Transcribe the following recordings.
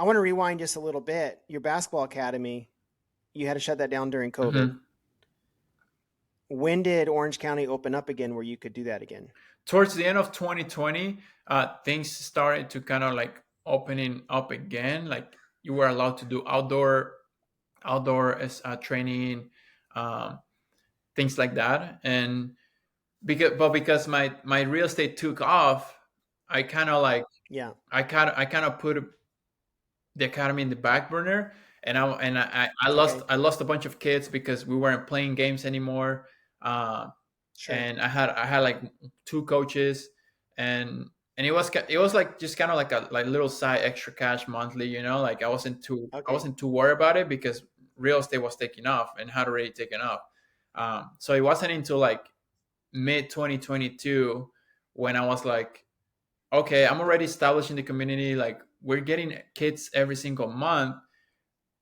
want to rewind just a little bit. Your basketball academy, you had to shut that down during COVID. Mhm. When did Orange County open up again where you could do that again? Towards the end of 2020, things started to kind of like opening up again. Like you were allowed to do outdoor training, um, things like that. And because my real estate took off, I kind of like Yeah. I kind of put the academy in the back burner, and Okay. I lost a bunch of kids because we weren't playing games anymore. Uh, Sure. and I had like two coaches, and it was like just kind of like a like little side extra cash monthly, like I Okay. wasn't too worried about it because real estate was taking off and had already taken off. So it wasn't until like mid 2022 when I was like, okay, I'm already established in the community. Like we're getting kids every single month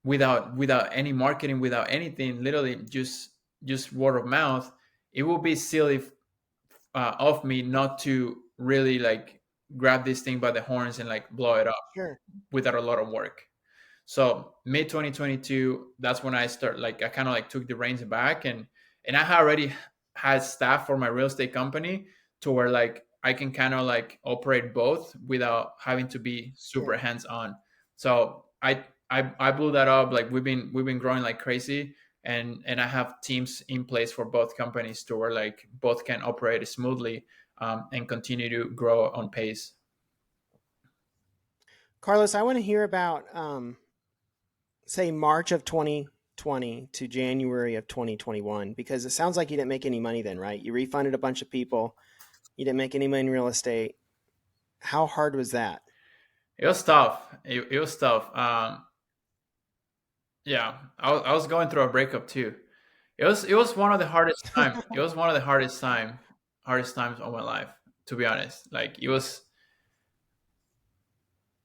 without any marketing, without anything, literally just word of mouth. It would be silly of me not to really like grab this thing by the horns and like blow it up Sure. without a lot of work. So mid 2022, that's when I start like I kind of like took the reins back, and I had already had staff for my real estate company to where like I can kind of like operate both without having to be super Sure. hands on. So I blew that up. Like we've been growing like crazy, and I have teams in place for both companies to where like both can operate smoothly, and continue to grow on pace. Carlos, I want to hear about say March of 2020 to January of 2021 because it sounds like you didn't make any money then, right? You refunded a bunch of people. You didn't make any money in real estate. How hard was that? It was tough. It was tough. Yeah, I was going through a breakup too. It was one of the hardest time. It was one of the hardest times of my life, to be honest. Like it was,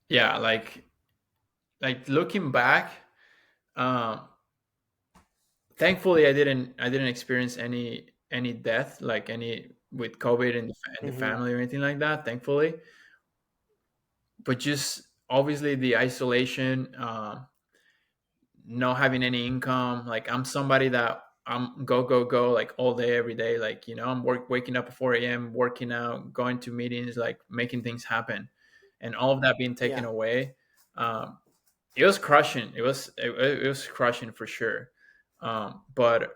yeah, like looking back, um thankfully I didn't experience any death, like any with COVID in the Hmm. family or anything like that, thankfully. But just obviously the isolation, not having any income. Like I'm somebody that I'm go go go like all day every day. Like I'm waking up at 4 a.m., working out, going to meetings, like making things happen, and all of that being taken Yeah. away. Um, it was crushing. It was crushing for sure. But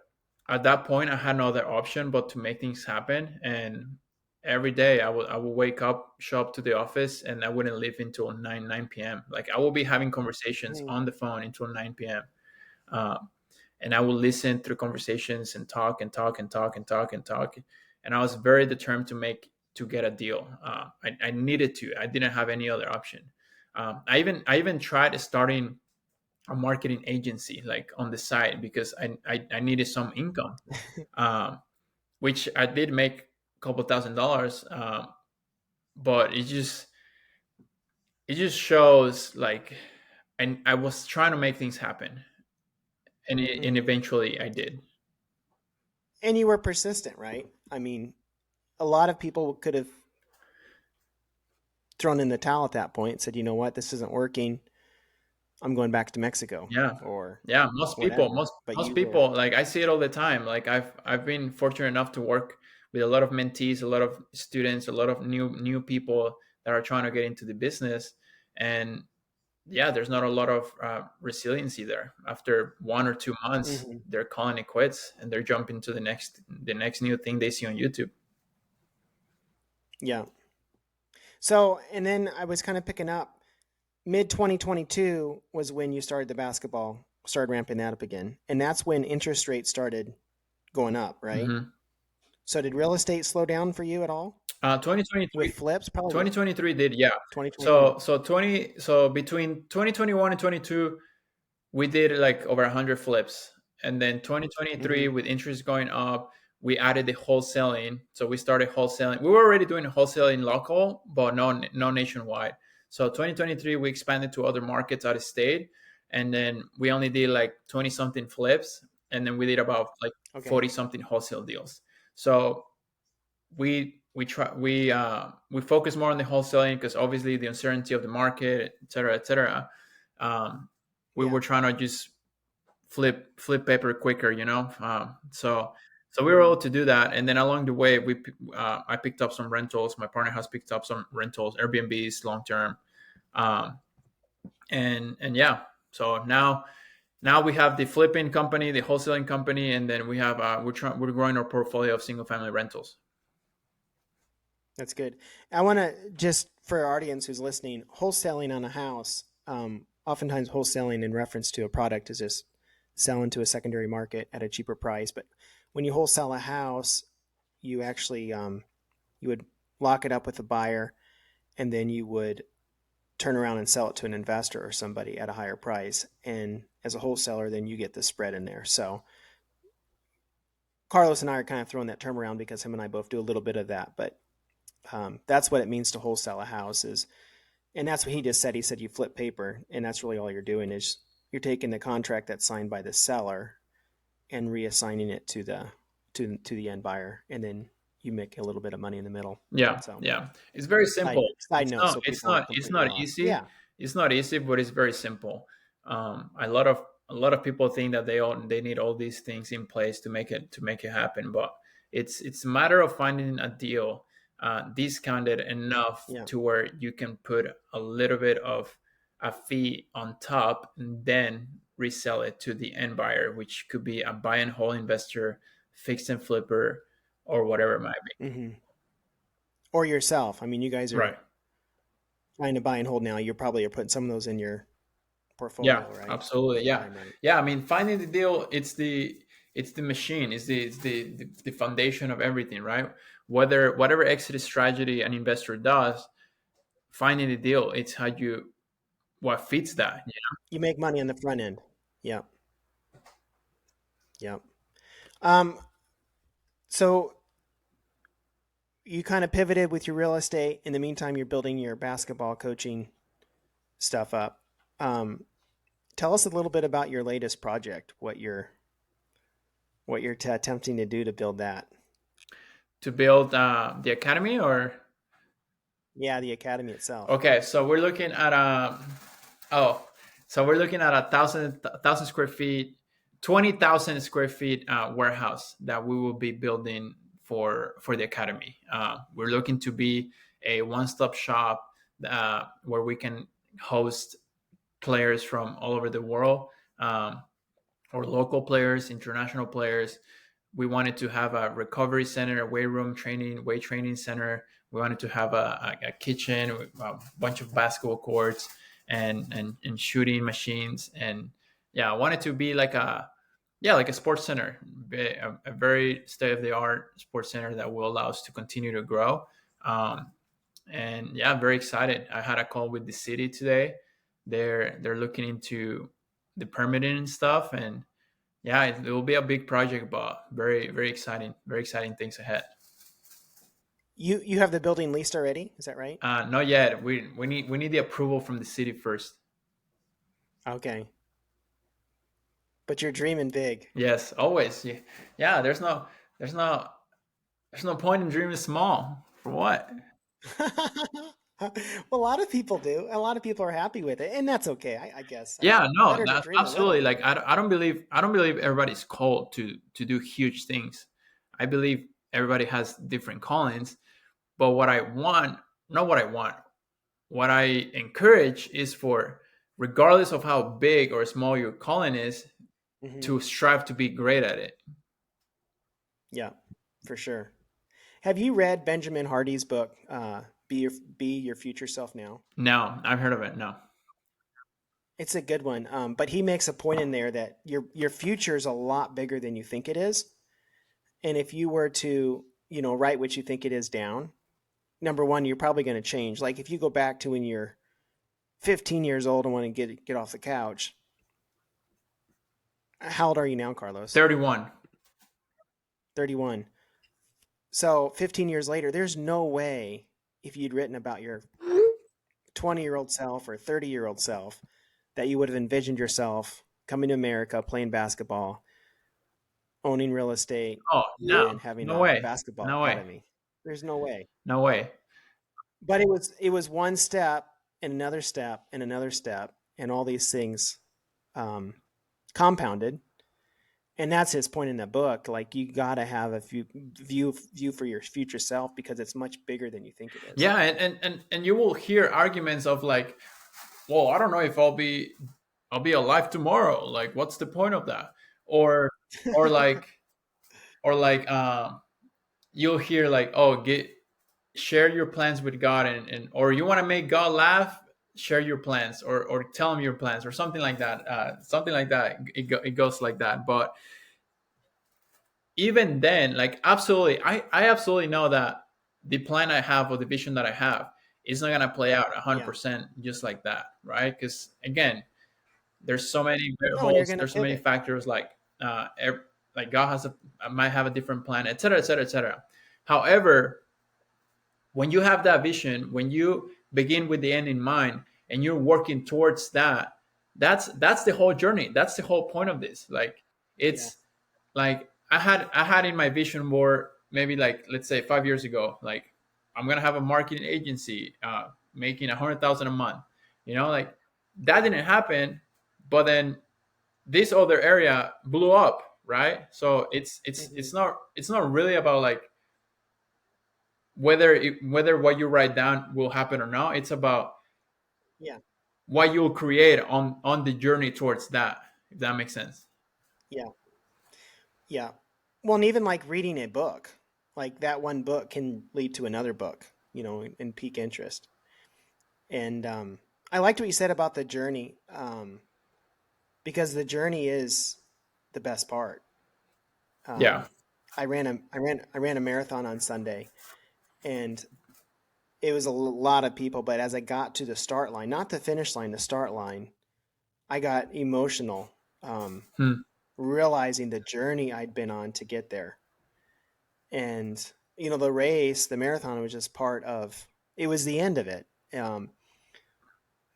at that point, I had no other option but to make things happen. And every day, I would wake up, show up to the office, and I wouldn't leave until 9 p.m. Like I will be having conversations Mm. on the phone until 9 p.m. Um, and I would listen through conversations and talk and talk and talk and talk and talk. And I was very determined to get a deal. I needed to. I didn't have any other option. I even tried starting a marketing agency like on the side because I needed some income, um, which I did make a couple $1,000. But it just shows like, and I was trying to make things happen, and Hmm. eventually I did. And you were persistent, right? I mean, a lot of people could have thrown in the towel at that point, said, you know what, this isn't working. I'm going back to Mexico Yeah, or yeah. Most people, whatever. most But most you were, people, like I see it all the time. Like I've been fortunate enough to work with a lot of mentees, a lot of students, a lot of new people that are trying to get into the business, and yeah, there's not a lot of resiliency there. After 1 or 2 months, hmm, they're calling it quits and they're jumping to the next new thing they see on YouTube. yeah. So, and then I was kind of picking up mid 2022 was when you started the basketball, started ramping that up again. And that's when interest rates started going up, right? Hmm. So did real estate slow down for you at all 2023, with flips? Probably with 2023 did, yeah. 2023. So between 2021 and 22, we did like over 100 flips, and then 2023 Hmm. with interest going up, we added the wholesaling. So we started wholesaling. We were already doing wholesaling local, but no nationwide. So 2023 we expanded to other markets out of state, and then we only did like 20 something flips, and then we did about like Okay. 40 something wholesale deals. So we focus more on the wholesaling because obviously the uncertainty of the market, et cetera, et cetera. Um, we Yeah. were trying to just flip paper quicker, so we were able to do that. And then along the way, I picked up some rentals. My partner has picked up some rentals, Airbnbs, long term, um, and yeah. So now we have the flipping company, the wholesaling company, and then we have we're growing our portfolio of single family rentals. That's good. I want to just for our audience who's listening, wholesaling on a house, oftentimes wholesaling in reference to a product is just selling to a secondary market at a cheaper price. But when you wholesale a house, you actually you would lock it up with a buyer, and then you would turn around and sell it to an investor or somebody at a higher price. And as a wholesaler, then you get the spread in there. So Carlos and I are kind of throwing that term around because him and I both do a little bit of that, but that's what it means to wholesale a house is, and that's what he just said. He said you flip paper, and that's really all you're doing is you're taking the contract that's signed by the seller and reassigning it to the end buyer, and then you make a little bit of money in the middle. Yeah, So yeah, it's very side, simple. side It's note, not so it's people aren't not it's completely not lost. easy. Yeah. It's not easy, but it's very simple. A lot of people think that they need all these things in place to make it happen, but it's a matter of finding a deal discounted enough Yeah. to where you can put a little bit of a fee on top and then resell it to the end buyer, which could be a buy and hold investor, fix and flipper, or whatever it might be. Hmm. Or yourself. I mean, you guys Right. are trying to buy and hold now. You probably are putting some of those in your Yeah, portfolio, right? absolutely. If I Yeah, remember. yeah. I mean, finding the deal, it's the machine, it's the foundation of everything, right? Whatever exit strategy an investor does, finding the deal, it's how you what fits that. You make money on the front end. Yeah. Yeah. Um, so you kind of pivoted with your real estate. In the meantime, you're building your basketball coaching stuff up. Um, tell us a little bit about your latest project. What you're attempting to do to build that. To build the academy, or Yeah, the academy itself. okay, so we're looking at oh, so we're looking at a thousand square feet, 20,000 square feet warehouse that we will be building for the academy. We're looking to be a one-stop shop where we can host players from all over the world, or local players, international players. We wanted to have a recovery center, a weight training center. We wanted to have a kitchen, a bunch of basketball courts, and shooting machines. And yeah, I wanted to be like a sports center, a very state of the art sports center that will allow us to continue to grow. Um, and yeah, I'm very excited. I had a call with the city today. They're looking into the permitting and stuff, and yeah, it will be a big project, but very exciting things ahead. You have the building leased already? Is that right? Not yet. We need the approval from the city first. Okay, but you're dreaming big. Yes, always. Yeah, yeah. There's no point in dreaming small. For what? Well, a lot of people do. A lot of people are happy with it, and that's okay. I guess. I Yeah, mean, no, better to that's dream a absolutely. little. Like I don't believe everybody's called to do huge things. I believe everybody has different callings. But what I want, not what I want, what I encourage is for, regardless of how big or small your calling is, Hmm. to strive to be great at it. Yeah, for sure. Have you read Benjamin Hardy's book, Be Your Future Self Now"? No, I've heard of it. No. It's a good one, but he makes a point in there that your future is a lot bigger than you think it is, and if you were to write what you think it is down, number one, you're probably going to change. Like if you go back to when you're 15 years old and want to get off the couch. How old are you now, Carlos? 31. 31. So 15 years later, there's no way if you'd written about your 20-year-old self or 30-year-old self that you would have envisioned yourself coming to America, playing basketball, owning real estate, Oh, no. and having No a way. basketball No way. academy. There's no way. No way. But it was one step and another step and another step, and all these things um, compounded. And that's his point in the book. Like you got to have a view for your future self because it's much bigger than you think it is. Yeah, and you will hear arguments of like, well, I don't know if I'll be alive tomorrow. Like, what's the point of that? Or or like or like you'll hear like, oh, get share your plans with God, and or you want to make God laugh, share your plans, or tell him your plans, or something like that. Something like that. It goes like that. But even then, like absolutely, I absolutely know that the plan I have or the vision that I have is not gonna play out Yeah. 100% just like that, right? Because again, there's so many No, and you're variables, going to there's so many pivot. factors, like like God has a might have a different plan, etc., etc., etc. However, when you have that vision, when you begin with the end in mind and you're working towards that, that's the whole journey. That's the whole point of this. Like Yeah. it's like I had in my vision board maybe like let's say 5 years ago, like I'm gonna have a marketing agency making 100,000 a month. Like that didn't happen, but then this other area blew up, right? So it's it's Hmm. it's not it's not really about like whether what you write down will happen or not. It's about Yeah. what you'll create on the journey towards that, if that makes sense. Yeah. Yeah. Well, and even like reading a book, like that one book can lead to another book, and pique interest. And I liked what you said about the journey, because the journey is the best part. Yeah, Um, I ran a marathon on Sunday, and it was a lot of people. But as I got to the start line, not the finish line, the start line, I got emotional, hmm. realizing the journey I'd been on to get there. And the race, the marathon was just part of. It was the end of it.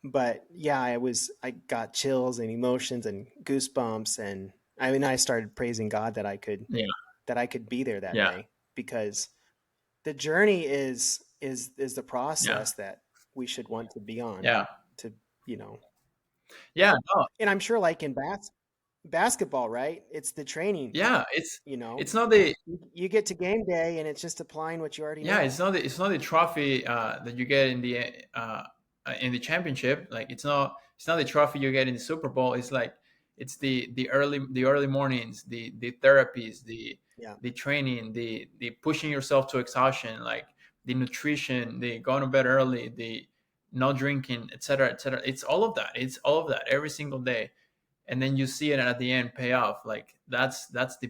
But yeah, I got chills and emotions and goosebumps, and I mean I started praising God that Yeah, I could be there that yeah, day, because the journey is the yeah, process that we should want to be on, yeah, to you know yeah. No, and I'm sure, like in basketball, right? It's the training. yeah. you know It's not the you get to game day and it's just applying what you already yeah. know. It's not the trophy that you get in the championship. Like it's not the trophy you get in the Super Bowl. It's like it's the early mornings, the therapies, the Yeah. the training, the pushing yourself to exhaustion, like the nutrition, the going to bed early, the not drinking, etc., etc. It's all of that. It's all of that every single day, and then you see it at the end pay off. Like that's the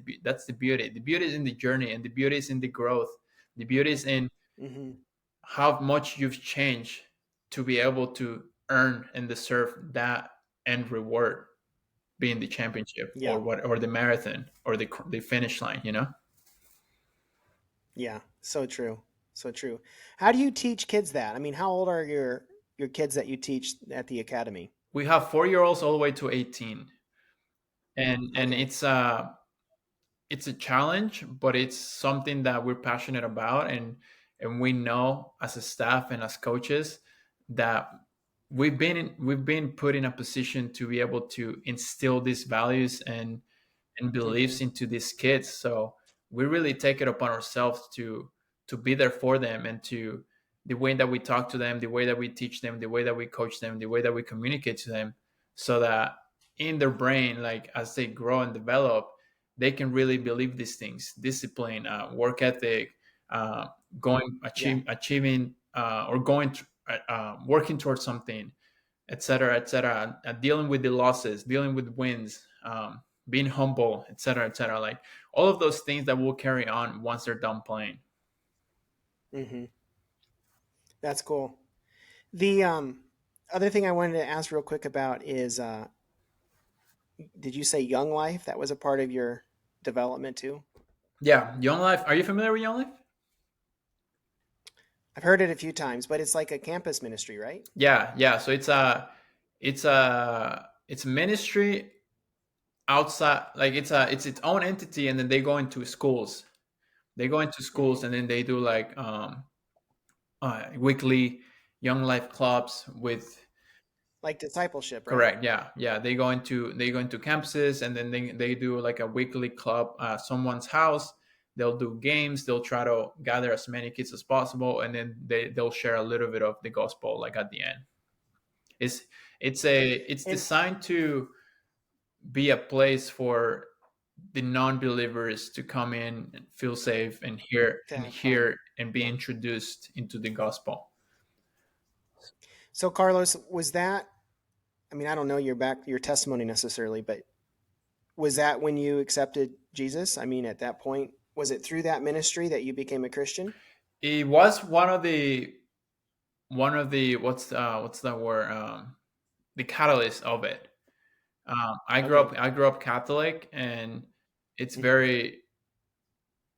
beauty. The beauty is in the journey, and the beauty is in the growth. The beauty is in Hmm. how much you've changed to be able to earn and deserve that end reward, being the championship Yeah. or what, or the marathon, or the finish line. Yeah. So true. So true. How do you teach kids that? I mean, how old are your kids that you teach at the academy? We have 4-year-olds all the way to 18, and Okay. it's a challenge, but it's something that we're passionate about, and we know as a staff and as coaches that we've been put in a position to be able to instill these values and Hmm. beliefs into these kids. So we really take it upon ourselves to be there for them, and to the way that we talk to them, the way that we teach them, the way that we coach them, the way that we communicate to them, so that in their brain, like as they grow and develop, they can really believe these things: discipline, work ethic, uh, going Yeah. achieving, or going working towards something, etc., etc., dealing with the losses, dealing with wins, being humble, etc., etc., like all of those things that will carry on once they're done playing. Hmm. That's cool. The other thing I wanted to ask real quick about is, did you say Young Life? That was a part of your development too? Yeah, Young Life. Are you familiar with Young Life? I've heard it a few times, but it's like a campus ministry, right? Yeah, yeah. So it's a ministry outside, like it's its own entity, and then they go into schools. They go into schools, Hmm. and then they do like weekly Young Life clubs with Like discipleship, right? Correct. Yeah, yeah. They go into campuses, and then they do like a weekly club, someone's house. They'll do games. They'll try to gather as many kids as possible, and then they'll share a little bit of the gospel like at the end. It's it's And designed to be a place for the non-believers to come in and feel safe and to have fun. hear and be Yeah. introduced into the gospel. So Carlos, was that, I mean, I don't know your testimony necessarily, but was that when you accepted Jesus? I mean, at that point, was it through that ministry that you became a Christian? It was one of the what's the word, the catalyst of it. Okay. I grew up Catholic, and it's Hmm. very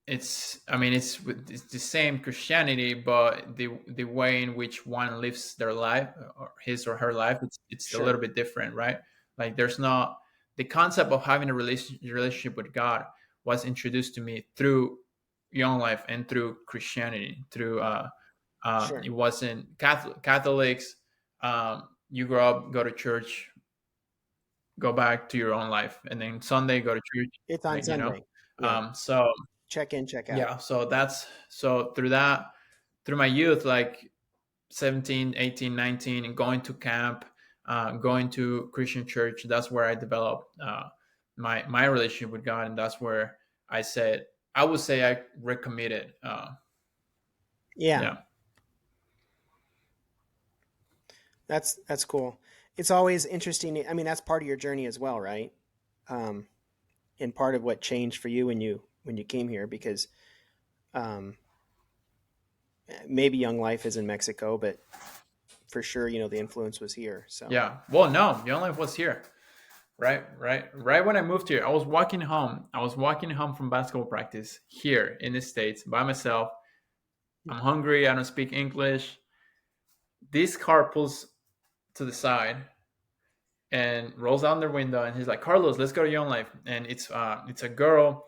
it's I mean it's the same Christianity, but the way in which one lives their life, or his or her life, it's a little Sure. bit different, right? Like there's not the concept of having a relationship with God was introduced to me through Young Life and through Christianity. Through it Sure. wasn't Catholics. You grow up, go to church, go back to your own life, and then Sunday go to church, It's on like, you know. Sunday. Yeah. So Check in, check out. yeah, so that's so through that, through my youth, like 17, 18, 19, and going to camp, going to Christian church, that's where I developed my relationship with God, and that's where I would say I recommitted. Yeah. Yeah, That's cool. It's always interesting. I mean, that's part of your journey as well, right? Um, and part of what changed for you when you came here, because um, maybe Young Life is in Mexico, but for sure, the influence was here. So yeah. Well, no, Young Life was here. Right when I moved here, I was walking home. I was walking home from basketball practice here in the States by myself. I'm hungry. I don't speak English. This car pulls to the side and rolls down their window, and he's like, "Carlos, let's go to Young Life." And it's a girl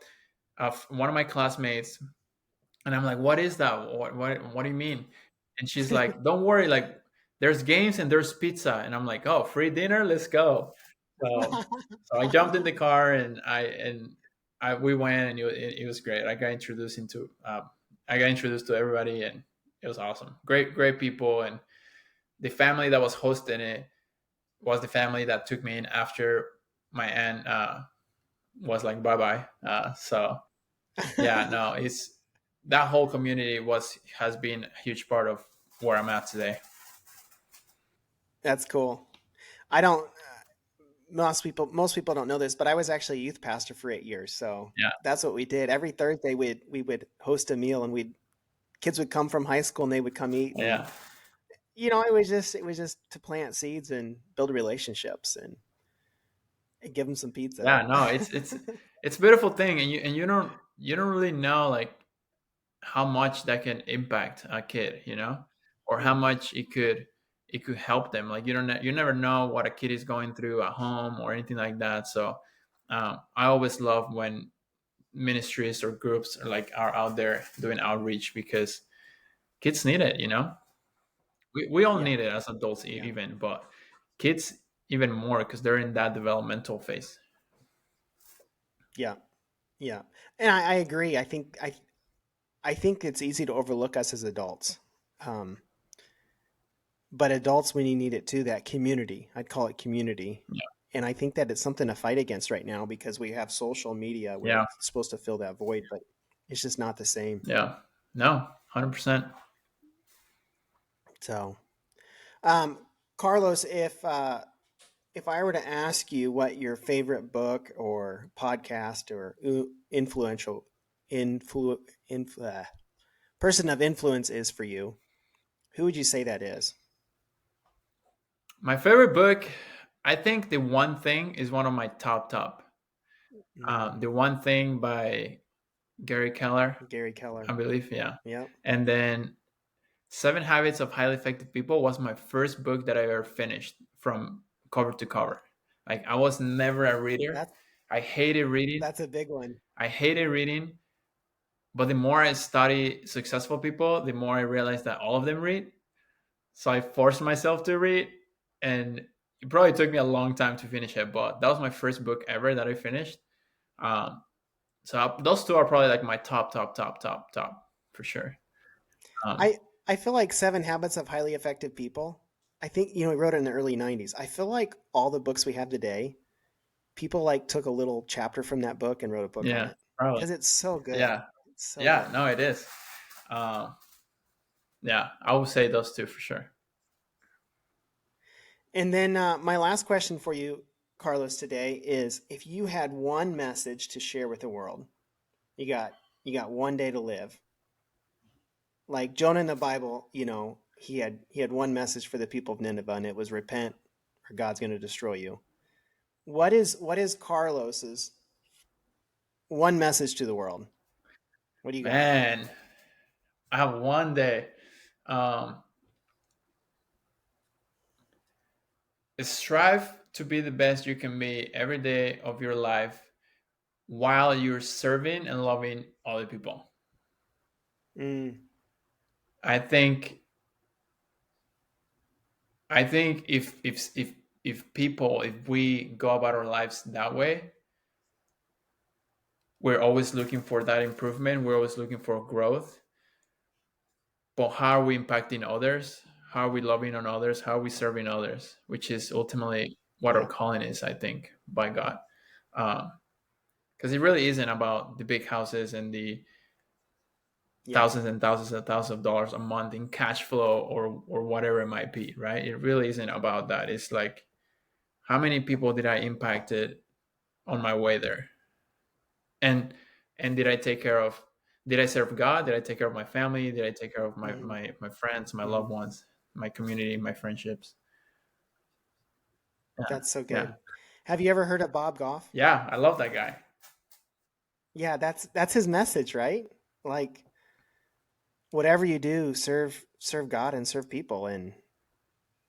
of one of my classmates, and I'm like, "What is that? What do you mean?" And she's like, "Don't worry, like there's games and there's pizza." And I'm like, "Oh, free dinner? Let's go." So I jumped in the car, and we went, and it was great. I got introduced to everybody, and it was awesome. Great people, and the family that was hosting it was the family that took me in after my aunt was like bye bye. So yeah, no, it's that whole community has been a huge part of where I'm at today. that's cool. I don't. Most people don't know this, but I was actually a youth pastor for 8 years. So Yeah, that's what we did. Every Thursday, we would host a meal, and we kids would come from high school, and they would come eat, and yeah, it was just to plant seeds and build relationships and give them some pizza. yeah. No, it's a beautiful thing, and you don't really know like how much that can impact a kid, or how Yeah, much it could help them. Like you never know what a kid is going through at home or anything like that. So I always love when ministries or groups are out there doing outreach, because kids need it. We all yeah, need it as adults, yeah, even, but kids even more, because they're in that developmental phase. yeah, yeah. And I agree. I think it's easy to overlook us as adults. Um, but adults, when you need it too, that community, I'd call it community. And I think that it's something to fight against right now because we have social media where Yeah, it's supposed to fill that void, but it's just not the same. yeah, no, 100%. So, um, Carlos, if I were to ask you what your favorite book or podcast or influential influ, person of influence is for you, who would you say that is? My favorite book, I think The One Thing is one of my top. Mm, The One Thing by Gary Keller, Gary I Keller. believe. Yeah. Yep. And then Seven Habits of Highly Effective People was my first book that I ever finished from cover to cover. Like, I was never a reader. That's I hated reading. that's a big one. I hated reading. But the more I study successful people, the more I realize that all of them read. So I forced myself to read, and it probably took me a long time to finish it, but that was my first book ever that I finished. Um, those two are probably like my top for sure. Um, I I feel like Seven Habits of Highly Effective People. I think he wrote it in the early '90s. I feel like all the books we have today, people like took a little chapter from that book and wrote a book on yeah, it probably. because it's so good. Yeah, It's so yeah. good. No, it is. Um, yeah, I would say those two for sure. And then my last question for you, Carlos, today is: if you had one message to share with the world, you got you got one day to live. Like Jonah in the Bible, he had one message for the people of Nineveh, and it was repent, or God's going to destroy you. What is Carlos's one message to the world? What do you got? Man, I have one day. Um, strive to be the best you can be every day of your life while you're serving and loving other people. Mm, I think if we go about our lives that way, we're always looking for that improvement. We're always looking for growth. But how are we impacting others? How are we loving on others? How are we serving others? Which is ultimately what our yeah, calling is, I think, by God. Because it really isn't about the big houses and the yeah, thousands and thousands and thousands of dollars a month in cash flow or whatever it might be, right? It really isn't about that. It's like, how many people did I impacted on my way there? And did I take care of, did I serve God? Did I take care of my family? Did I take care of my hmm my, my friends, my hmm loved ones, my community, my friendships? Yeah. that's so Yeah. good. Have you ever heard of Bob Goff? Yeah. I love that guy. Yeah, that's his message, right? Like whatever you do, serve God and serve people, and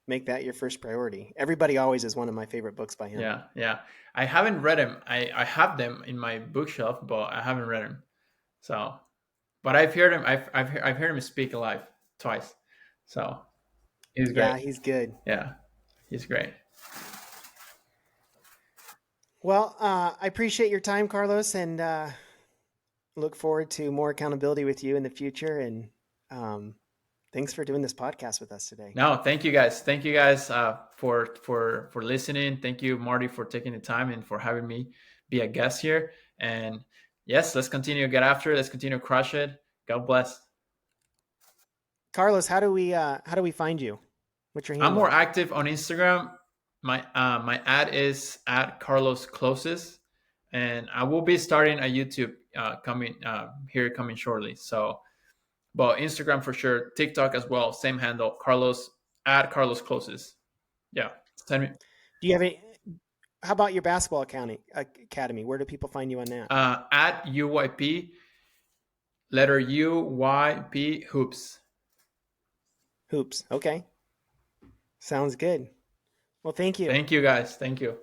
make that your first priority. Everybody Always is one of my favorite books by him. Yeah. Yeah. I haven't read him. I have them in my bookshelf, but I haven't read him. So, but I've heard him. I've heard him speak live twice. So he's great. Yeah, he's good. Yeah, he's great. Well, I appreciate your time, Carlos, and look forward to more accountability with you in the future. And um, thanks for doing this podcast with us today. No, thank you guys. Thank you guys for listening. Thank you, Marty, for taking the time and for having me be a guest here. And yes, let's continue to get after it. Let's continue to crush it. God bless. Carlos, how do we find you? What's your I'm more handle? active on Instagram. My ad is at Carlos Closes, and I will be starting a YouTube coming shortly. So, but Instagram for sure, TikTok as well, same handle, Carlos at Carlos Closes. Yeah, send me Do you have any? How about your basketball academy? Where do people find you on that? at UYP letter UYP hoops. Hoops. Okay, sounds good. Well, thank you. Thank you guys. Thank you.